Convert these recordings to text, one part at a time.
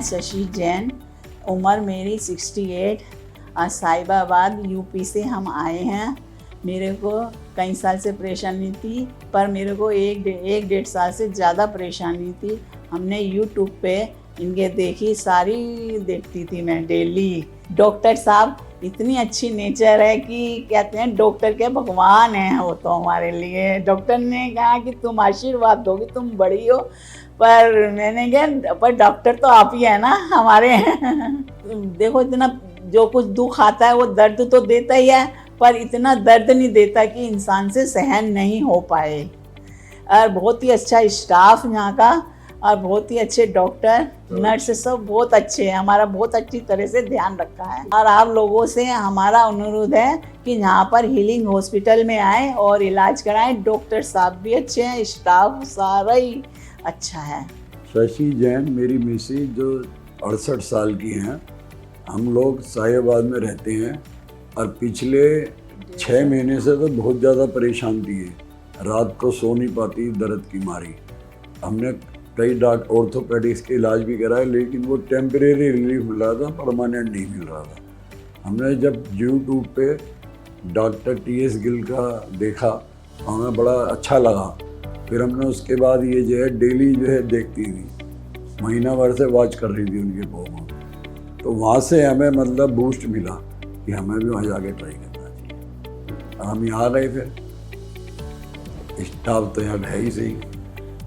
शशि जैन, उम्र मेरी 68। साहिबाबाद यूपी से हम आए हैं। मेरे को कई साल से परेशानी थी, पर मेरे को एक डेढ़ साल से ज़्यादा परेशानी थी। हमने यूट्यूब पे इनके देखी, सारी देखती थी मैं डेली। डॉक्टर साहब इतनी अच्छी नेचर है कि कहते हैं डॉक्टर के भगवान हैं वो तो हमारे लिए। डॉक्टर ने कहा कि तुम आशीर्वाद दोगी, तुम बड़ी हो, पर मैंने कहा पर डॉक्टर तो आप ही है ना हमारे। देखो इतना जो कुछ दुख आता है वो दर्द तो देता ही है, पर इतना दर्द नहीं देता कि इंसान से सहन नहीं हो पाए। और बहुत ही अच्छा स्टाफ यहाँ का, और बहुत ही अच्छे डॉक्टर नर्स सब बहुत अच्छे हैं। हमारा बहुत अच्छी तरह से ध्यान रखा है। और आप लोगों से हमारा अनुरोध है कि यहाँ पर हीलिंग हॉस्पिटल में आए और इलाज कराएं। डॉक्टर साहब भी अच्छे हैं, स्टाफ सारा ही अच्छा है। शशि जैन मेरी मिसेज जो 68 साल की हैं। हम लोग साहिबाबाद में रहते हैं और पिछले 6 महीने से तो बहुत ज़्यादा परेशान थी। रात को सो नहीं पाती दर्द की मारी। हमने कई ऑर्थोपेडिक्स के इलाज भी कराए, लेकिन वो टेम्परेरी रिलीफ मिल रहा था, परमानेंट नहीं मिल रहा था। हमने जब यूट्यूब पे डॉक्टर TS गिल का देखा तो हमें बड़ा अच्छा लगा। फिर हमने उसके बाद ये जो है डेली जो है देखती थी, महीना भर से वॉच कर रही थी उनके प्रोग्राम। तो वहाँ से हमें मतलब बूस्ट मिला कि हमें भी वहाँ जाके ट्राई करना चाहिए। हम यहाँ आ गए, फिर स्टाफ तो यहाँ है ही सही,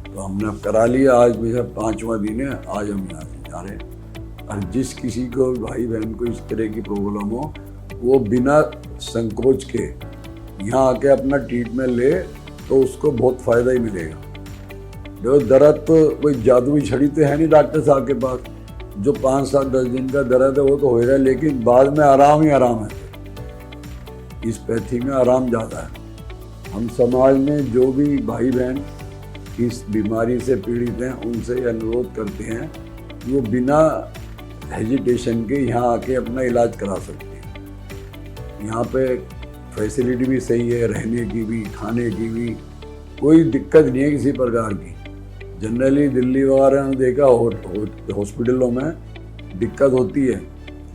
तो हमने अब करा लिया। आज मेरा 5वां दिन है, आज हम यहाँ से जा रहे हैं। और जिस किसी को भाई बहन को इस तरह की प्रॉब्लम हो, वो बिना संकोच के यहाँ आके अपना ट्रीटमेंट ले तो उसको बहुत फ़ायदा ही मिलेगा। देखो दर्द तो कोई जादुई छड़ी तो है नहीं डॉक्टर साहब के पास। जो 5, 7, 10 दिन का दर्द है वो तो होएगा, लेकिन बाद में आराम ही आराम है। इस पैथी में आराम ज़्यादा है। हम समाज में जो भी भाई बहन इस बीमारी से पीड़ित हैं उनसे अनुरोध करते हैं कि वो बिना हेजिटेशन के यहाँ आके अपना इलाज करा सकते हैं। यहाँ पे फैसिलिटी भी सही है, रहने की भी, खाने की भी कोई दिक्कत नहीं है किसी प्रकार की। जनरली दिल्ली वगैरह में देखा हॉस्पिटलों में दिक्कत होती है,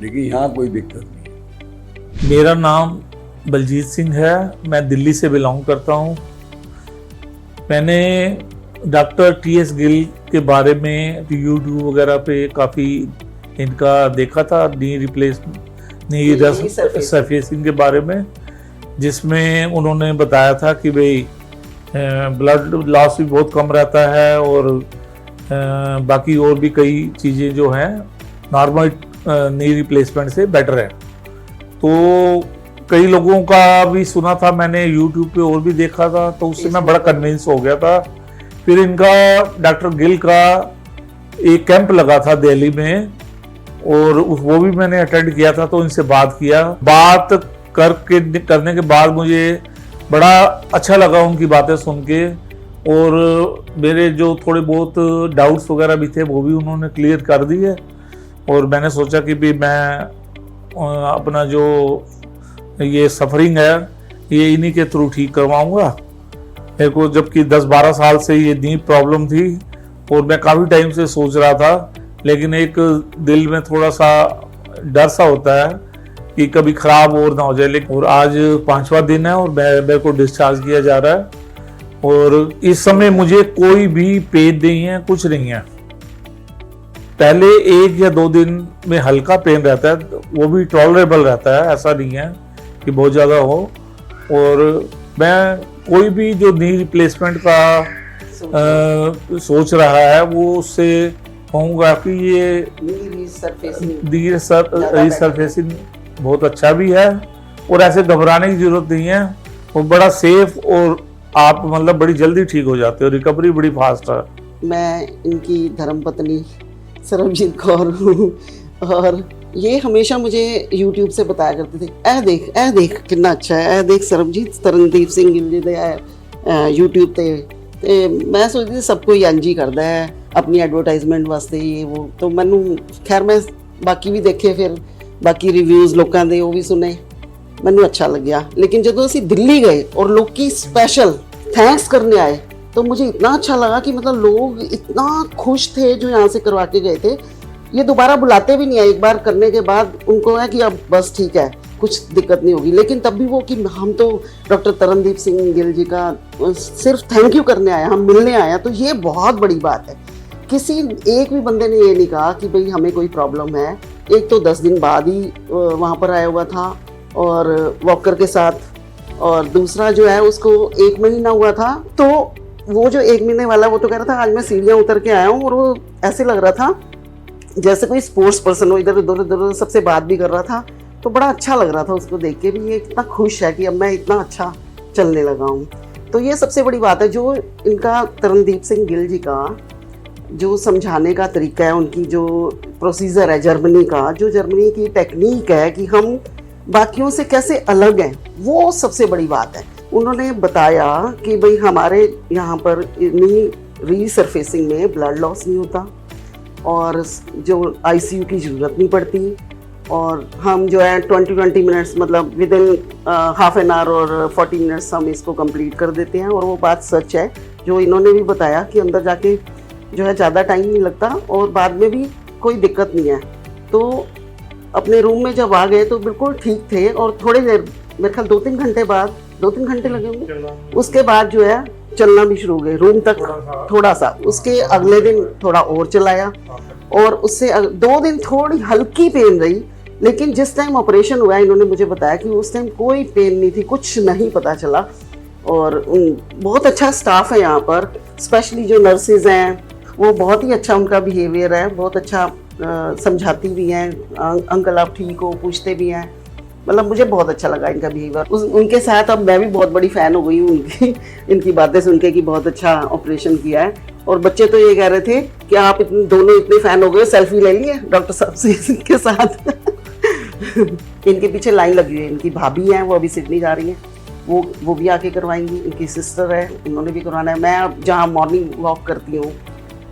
लेकिन यहाँ कोई दिक्कत नहीं है। मेरा नाम बलजीत सिंह है, मैं दिल्ली से बिलोंग करता हूँ। मैंने डॉक्टर TS गिल के बारे में यूट्यूब वगैरह पे काफ़ी इनका देखा था, नी सरफेसिंग के बारे में, जिसमें उन्होंने बताया था कि भाई ब्लड लॉस भी बहुत कम रहता है और बाकी और भी कई चीज़ें जो हैं नॉर्मल नी रिप्लेसमेंट से बेटर है। तो कई लोगों का भी सुना था मैंने, यूट्यूब पे और भी देखा था, तो उससे मैं बड़ा कन्विंस हो गया था। फिर इनका डॉक्टर गिल का एक कैंप लगा था दिल्ली में, और वो भी मैंने अटेंड किया था। तो इनसे बात करने के बाद मुझे बड़ा अच्छा लगा उनकी बातें सुन के, और मेरे जो थोड़े बहुत डाउट्स वगैरह भी थे वो भी उन्होंने क्लियर कर दिए। और मैंने सोचा कि भी मैं अपना जो ये सफरिंग है ये इन्हीं के थ्रू ठीक करवाऊंगा। मेरे को जबकि 10-12 साल से ये नी प्रॉब्लम थी और मैं काफ़ी टाइम से सोच रहा था, लेकिन एक दिल में थोड़ा सा डर सा होता है कि कभी ख़राब और ना हो जाए। लेकिन और आज 5वां दिन है और मेरे को डिस्चार्ज किया जा रहा है, और इस समय मुझे कोई भी पेन नहीं है, कुछ नहीं है। पहले 1 या 2 दिन में हल्का पेन रहता है, वो भी टॉलरेबल रहता है, ऐसा नहीं है कि बहुत ज़्यादा हो। और मैं कोई भी जो नी रिप्लेसमेंट का सोच रहा है वो उससे कहूँगा कि ये रिसर्फेसिंग बहुत अच्छा भी है, और ऐसे घबराने की जरूरत नहीं है। वो बड़ा सेफ, और आप मतलब बड़ी जल्दी ठीक हो जाते हो, रिकवरी बड़ी फास्ट है। मैं इनकी धर्मपत्नी सरबजीत कौर हूँ, और ये हमेशा मुझे YouTube से बताया करते थे, ए देख कितना अच्छा है, ए देख सरबजीत तरनदीप सिंह गिल जी YouTube ते मैं सोचती थी सब कोई इंज ही करता है अपनी एडवर्टाइजमेंट वास्ते ये वो। तो मैनू खैर मैं बाकी भी देखे, फिर बाकी रिव्यूज़ लोगों के वो भी सुने, मैनू अच्छा लग्या। लेकिन जो असी दिल्ली गए और लोग स्पेशल थैंक्स करने आए, तो मुझे इतना अच्छा लगा कि मतलब लोग इतना खुश थे जो यहाँ से करवा के गए थे। ये दोबारा बुलाते भी नहीं है, एक बार करने के बाद उनको है कि अब बस ठीक है, कुछ दिक्कत नहीं होगी। लेकिन तब भी वो कि हम तो डॉक्टर तरनदीप सिंह गिल जी का सिर्फ थैंक यू करने आए, हम मिलने आए हैं, तो ये बहुत बड़ी बात है। किसी एक भी बंदे ने ये नहीं कहा कि भाई हमें कोई प्रॉब्लम है। एक तो 10 दिन बाद ही वहाँ पर आया हुआ था और वॉकर के साथ, और दूसरा जो है उसको 1 महीना हुआ था। तो वो जो 1 महीने वाला वो तो कह रहा था आज मैं सीढ़ियाँ उतर के आया हूँ, और वो ऐसे लग रहा था जैसे कोई स्पोर्ट्स पर्सन हो, इधर उधर सबसे बात भी कर रहा था। तो बड़ा अच्छा लग रहा था उसको देख के भी, ये इतना खुश है कि अब मैं इतना अच्छा चलने लगा हूँ। तो ये सबसे बड़ी बात है, जो इनका तरनदीप सिंह गिल जी का जो समझाने का तरीका है, उनकी जो प्रोसीजर है जर्मनी का, जो जर्मनी की टेक्निक है कि हम बाकियों से कैसे अलग हैं, वो सबसे बड़ी बात है। उन्होंने बताया कि भाई हमारे यहाँ पर इतनी रीसरफेसिंग में ब्लड लॉस नहीं होता और जो आईसीयू की ज़रूरत नहीं पड़ती, और हम जो है 20 मिनट्स मतलब with in half an hour और 40 मिनट्स हम इसको कंप्लीट कर देते हैं। और वो बात सच है जो इन्होंने भी बताया कि अंदर जाके जो है ज़्यादा टाइम नहीं लगता और बाद में भी कोई दिक्कत नहीं है। तो अपने रूम में जब आ गए तो बिल्कुल ठीक थे, और थोड़ी देर मेरे ख्याल 2-3 घंटे बाद, 2-3 घंटे लगे होंगे, उसके बाद जो है चलना भी शुरू हो गए रूम तक थोड़ा सा। उसके अगले दिन थोड़ा और चलाया, और उससे 2 दिन थोड़ी हल्की पेन रही, लेकिन जिस टाइम ऑपरेशन हुआ इन्होंने मुझे बताया कि उस टाइम कोई पेन नहीं थी, कुछ नहीं पता चला। और बहुत अच्छा स्टाफ है यहाँ पर, स्पेशली जो नर्सेज हैं वो बहुत ही अच्छा उनका बिहेवियर है, बहुत अच्छा समझाती भी हैं, अंकल आप ठीक हो पूछते भी हैं। मतलब मुझे बहुत अच्छा लगा इनका बिहेवियर। उनके साथ अब मैं भी बहुत बड़ी फ़ैन हो गई हूँ उनकी, इनकी बातें सुन के कि बहुत अच्छा ऑपरेशन किया है। और बच्चे तो ये कह रहे थे कि आप दोनों इतने फ़ैन हो गए, सेल्फी ले लिए डॉक्टर साहब से के साथ। इनके पीछे लाइन लगी हुई है, इनकी भाभी हैं वो अभी सिडनी जा रही हैं, वो भी आके करवाएंगी। इनकी सिस्टर है, उन्होंने भी करवाना है। मैं अब जहाँ मॉर्निंग वॉक करती हूँ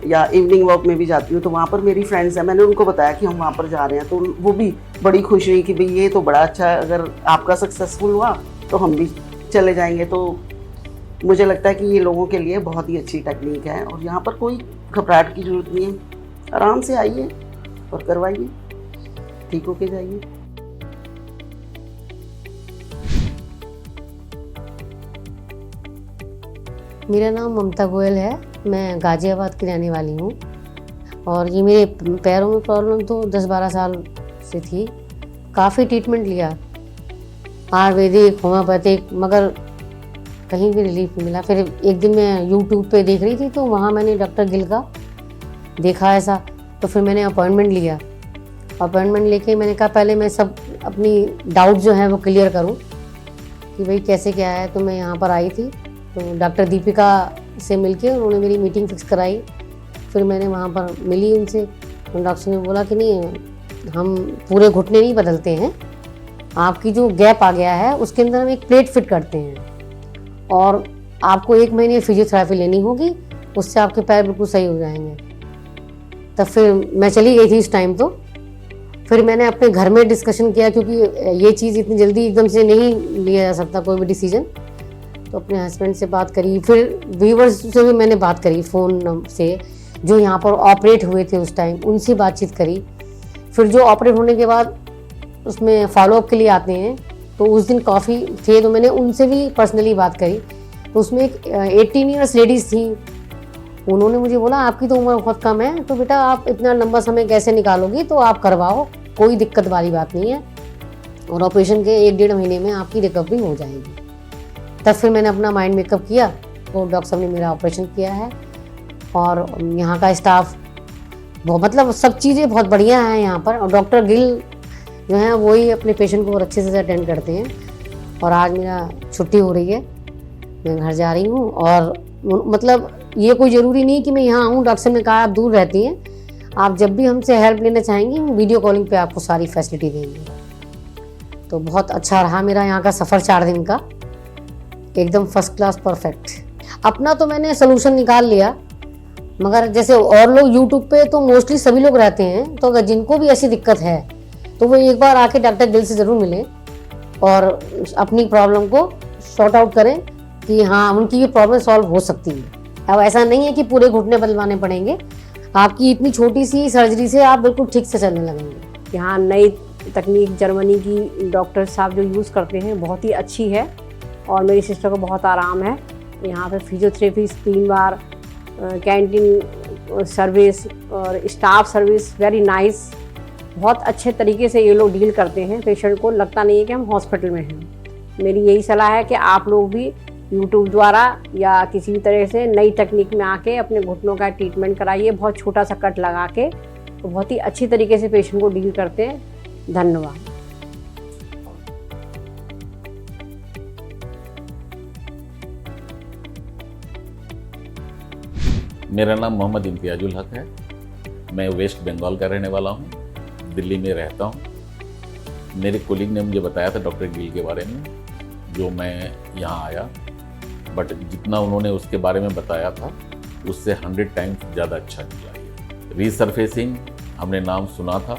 या इवनिंग वॉक में भी जाती हूँ, तो वहाँ पर मेरी फ्रेंड्स हैं, मैंने उनको बताया कि हम वहाँ पर जा रहे हैं, तो वो भी बड़ी खुश हुई कि भाई ये तो बड़ा अच्छा है, अगर आपका सक्सेसफुल हुआ तो हम भी चले जाएंगे। तो मुझे लगता है कि ये लोगों के लिए बहुत ही अच्छी टेक्निक है, और यहाँ पर कोई घबराहट की ज़रूरत नहीं है। आराम से आइए और करवाइए, ठीक होके जाइए। मेरा नाम ममता गोयल है, मैं गाज़ियाबाद की रहने वाली हूँ। और ये मेरे पैरों में प्रॉब्लम तो 10-12 साल से थी। काफ़ी ट्रीटमेंट लिया, आयुर्वेदिक, होम्योपैथिक, मगर कहीं भी रिलीफ नहीं मिला। फिर एक दिन मैं यूट्यूब पे देख रही थी, तो वहाँ मैंने डॉक्टर गिल का देखा ऐसा, तो फिर मैंने अपॉइंटमेंट लिया। अपॉइंटमेंट लेके मैंने कहा पहले मैं सब अपनी डाउट जो है वो क्लियर करूँ कि भाई कैसे क्या है। तो मैं यहाँ पर आई थी, तो डॉक्टर दीपिका से मिलके उन्होंने मेरी मीटिंग फिक्स कराई। फिर मैंने वहाँ पर मिली उनसे, तो डॉक्टर ने बोला कि नहीं, हम पूरे घुटने नहीं बदलते हैं, आपकी जो गैप आ गया है उसके अंदर हम एक प्लेट फिट करते हैं और आपको 1 महीने फिजियोथेरेपी लेनी होगी, उससे आपके पैर बिल्कुल सही हो जाएंगे। तब फिर मैं चली गई थी इस टाइम। तो फिर मैंने अपने घर में डिस्कशन किया, क्योंकि ये चीज़ इतनी जल्दी एकदम से नहीं लिया जा सकता कोई भी डिसीजन। तो अपने हस्बैंड से बात करी, फिर व्यूवर्स से भी मैंने बात करी फ़ोन से, जो यहाँ पर ऑपरेट हुए थे उस टाइम, उनसे बातचीत करी। फिर जो ऑपरेट होने के बाद उसमें फॉलोअप के लिए आते हैं, तो उस दिन काफ़ी थे, तो मैंने उनसे भी पर्सनली बात करी। तो उसमें एक 18 ईयर्स लेडीज़ थी, उन्होंने मुझे बोला आपकी तो उम्र बहुत कम है, तो बेटा आप इतना लंबा समय कैसे निकालोगी, तो आप करवाओ, कोई दिक्कत वाली बात नहीं है, और ऑपरेशन के 1-1.5 महीने में आपकी रिकवरी हो जाएगी। तब फिर मैंने अपना माइंड मेकअप किया, तो डॉक्टर साहब ने मेरा ऑपरेशन किया है। और यहाँ का स्टाफ बहुत, मतलब सब चीज़ें बहुत बढ़िया हैं यहाँ पर। और डॉक्टर गिल जो हैं वही अपने पेशेंट को और अच्छे से अटेंड करते हैं। और आज मेरा छुट्टी हो रही है, मैं घर जा रही हूँ। और मतलब ये कोई ज़रूरी नहीं कि मैं यहाँ आऊँ, डॉक्टर साहब ने कहा आप दूर रहती हैं, आप जब भी हमसे हेल्प लेना चाहेंगी हम वीडियो कॉलिंग पे आपको सारी फैसिलिटी देंगे। तो बहुत अच्छा रहा मेरा यहाँ का सफ़र 4 दिन का, एकदम फर्स्ट क्लास परफेक्ट। अपना तो मैंने सोल्यूशन निकाल लिया, मगर जैसे और लोग यूट्यूब पे तो मोस्टली सभी लोग रहते हैं, तो अगर जिनको भी ऐसी दिक्कत है तो वो एक बार आके डॉक्टर गिल से ज़रूर मिलें और अपनी प्रॉब्लम को सॉर्ट आउट करें कि हाँ उनकी ये प्रॉब्लम सॉल्व हो सकती है। अब ऐसा नहीं है कि पूरे घुटने बदलवाने पड़ेंगे, आपकी इतनी छोटी सी सर्जरी से आप बिल्कुल ठीक से चलने लगेंगे। यहाँ नई तकनीक जर्मनी की डॉक्टर साहब जो यूज़ करते हैं बहुत ही अच्छी है और मेरी सिस्टर को बहुत आराम है। यहाँ पे फिजियोथेरेपी 3 बार, कैंटीन सर्विस और स्टाफ सर्विस वेरी नाइस। बहुत अच्छे तरीके से ये लोग डील करते हैं पेशेंट को, लगता नहीं है कि हम हॉस्पिटल में हैं। मेरी यही सलाह है कि आप लोग भी यूट्यूब द्वारा या किसी भी तरह से नई तकनीक में आके अपने घुटनों का ट्रीटमेंट कराइए। बहुत छोटा सा कट लगा के तो बहुत ही अच्छी तरीके से पेशेंट को डील करते हैं। धन्यवाद। मेरा नाम मोहम्मद इम्तियाजुल हक है। मैं वेस्ट बंगाल का रहने वाला हूँ, दिल्ली में रहता हूँ। मेरे कोलीग ने मुझे बताया था डॉक्टर गिल के बारे में, जो मैं यहाँ आया, बट जितना उन्होंने उसके बारे में बताया था उससे 100 टाइम्स ज़्यादा अच्छा निकला। ये रीसरफेसिंग हमने नाम सुना था,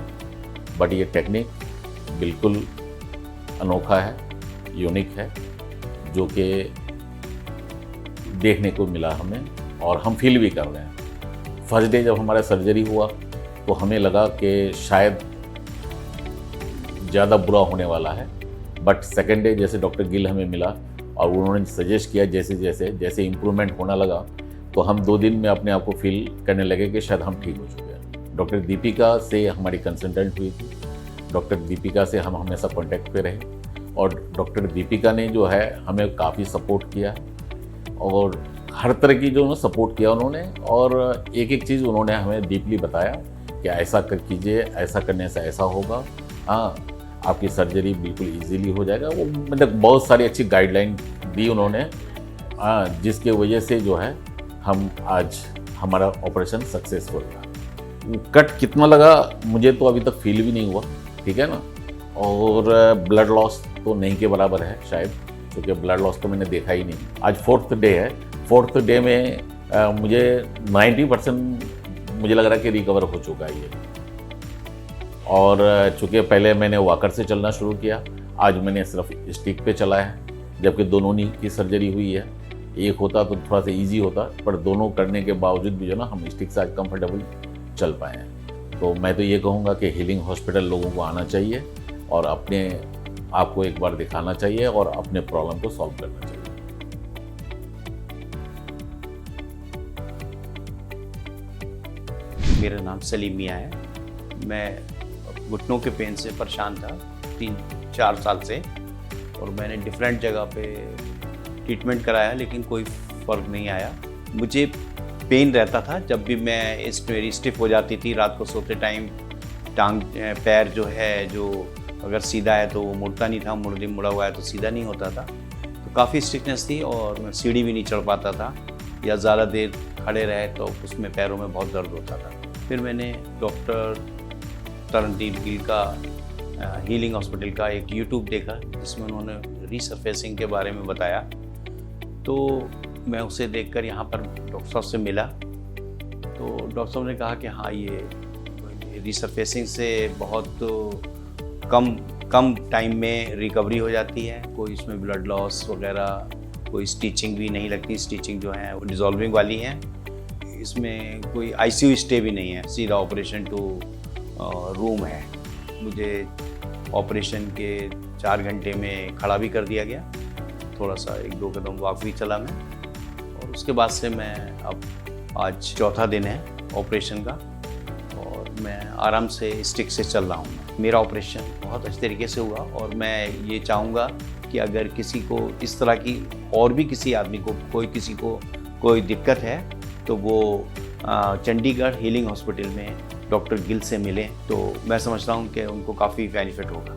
बट ये टेक्निक बिल्कुल अनोखा है, यूनिक है, जो कि देखने को मिला हमें और हम फील भी कर रहे हैं। फर्स्ट डे जब हमारा सर्जरी हुआ तो हमें लगा कि शायद ज़्यादा बुरा होने वाला है, बट सेकेंड डे जैसे डॉक्टर गिल हमें मिला और उन्होंने सजेस्ट किया, जैसे इम्प्रूवमेंट होना लगा तो हम 2 दिन में अपने आप को फील करने लगे कि शायद हम ठीक हो चुके हैं। डॉक्टर दीपिका से हमारी कंसल्टेंट हुई थी। डॉक्टर दीपिका से हम हमेशा कांटेक्ट पे रहे और डॉक्टर दीपिका ने जो है हमें काफ़ी सपोर्ट किया और हर तरह की जो सपोर्ट किया उन्होंने, और एक एक चीज़ उन्होंने हमें डीपली बताया कि ऐसा कर कीजिए, ऐसा करने से ऐसा होगा, हाँ आपकी सर्जरी बिल्कुल इजीली हो जाएगा। वो मतलब बहुत सारी अच्छी गाइडलाइन दी उन्होंने, जिसके वजह से जो है हम आज हमारा ऑपरेशन सक्सेसफुल रहा। कट कितना लगा मुझे तो अभी तक फील भी नहीं हुआ, ठीक है ना, और ब्लड लॉस तो नहीं के बराबर है शायद, क्योंकि ब्लड लॉस तो मैंने देखा ही नहीं। आज 4th डे है। 4th डे में मुझे 90% मुझे लग रहा है कि रिकवर हो चुका है ये। और चूँकि पहले मैंने वॉकर से चलना शुरू किया, आज मैंने सिर्फ स्टिक पे चला है, जबकि दोनों नी की सर्जरी हुई है। एक होता तो थोड़ा सा इजी होता, पर दोनों करने के बावजूद भी जो ना हम स्टिक से आज कंफर्टेबल चल पाए हैं। तो मैं तो ये कहूँगा कि हीलिंग हॉस्पिटल लोगों को आना चाहिए और अपने आप को एक बार दिखाना चाहिए और अपने प्रॉब्लम को सॉल्व करना चाहिए। मेरा नाम सलीम मियाँ है। मैं घुटनों के पेन से परेशान था 3-4 साल से, और मैंने डिफरेंट जगह पे ट्रीटमेंट कराया लेकिन कोई फ़र्क नहीं आया। मुझे पेन रहता था जब भी मैं मेरी स्टिफ हो जाती थी रात को सोते टाइम। टांग पैर जो है, जो अगर सीधा है तो वो मुड़ता नहीं था, मुड़ा हुआ है तो सीधा नहीं होता था। तो काफ़ी स्टिफनेस थी और मैं सीढ़ी भी नहीं चढ़ पाता था, या ज़्यादा देर खड़े रहे तो उसमें पैरों में बहुत दर्द होता था। फिर मैंने डॉक्टर तरनदीप गिल का हीलिंग हॉस्पिटल का एक यूट्यूब देखा जिसमें उन्होंने रीसरफेसिंग के बारे में बताया, तो मैं उसे देखकर यहाँ पर डॉक्टर साहब से मिला। तो डॉक्टर साहब ने कहा कि हाँ, ये रीसरफेसिंग से बहुत कम टाइम में रिकवरी हो जाती है, कोई इसमें ब्लड लॉस वगैरह, कोई स्टिचिंग भी नहीं लगती। स्टिचिंग जो है वो डिज़ोल्विंग वाली है, इसमें कोई ICU स्टे भी नहीं है, सीधा ऑपरेशन टू रूम है। मुझे ऑपरेशन के 4 घंटे में खड़ा भी कर दिया गया, थोड़ा सा 1-2 कदम वॉक भी चला मैं, और उसके बाद से मैं अब आज 4था दिन है ऑपरेशन का और मैं आराम से स्टिक से चल रहा हूँ। मेरा ऑपरेशन बहुत अच्छे तरीके से हुआ और मैं ये चाहूँगा कि अगर किसी को इस तरह की और भी किसी आदमी को किसी को कोई दिक्कत है तो वो चंडीगढ़ हीलिंग हॉस्पिटल में डॉक्टर गिल से मिलें, तो मैं समझता हूँ कि उनको काफ़ी बेनिफिट होगा।